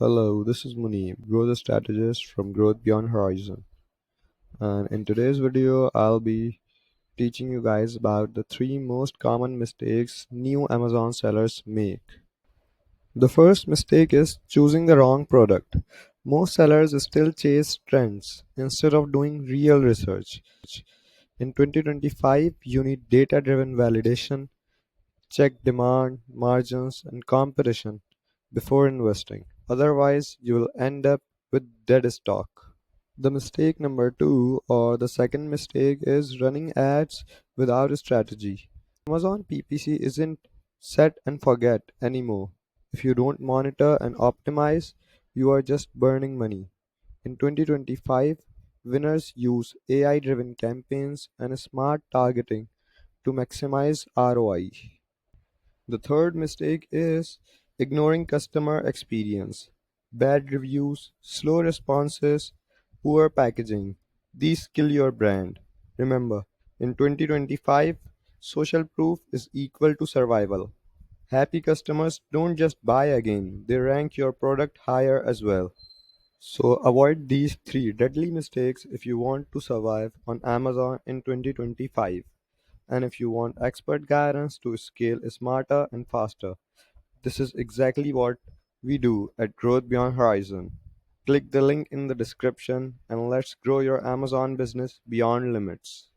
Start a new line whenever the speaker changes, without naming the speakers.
Hello, this is Muneeb, growth strategist from Growth Beyond Horizon. And in today's video, I'll be teaching you guys about the three most common mistakes new Amazon sellers make. The first mistake is choosing the wrong product. Most sellers still chase trends instead of doing real research. In 2025, you need data driven validation, check demand, margins, and competition before investing. Otherwise, you will end up with dead stock. The mistake number two, or the second mistake, is running ads without a strategy. Amazon PPC isn't set and forget anymore. If you don't monitor and optimize, you are just burning money. In 2025, winners use AI driven campaigns and smart targeting to maximize ROI. The third mistake is ignoring customer experience. Bad reviews, slow responses, poor packaging. These kill your brand. Remember, in 2025, social proof is equal to survival. Happy customers don't just buy again, they rank your product higher as well. So avoid these three deadly mistakes if you want to survive on Amazon in 2025 and if you want expert guidance to scale smarter and faster. This is exactly what we do at Growth Beyond Horizon. Click the link in the description and let's grow your Amazon business beyond limits.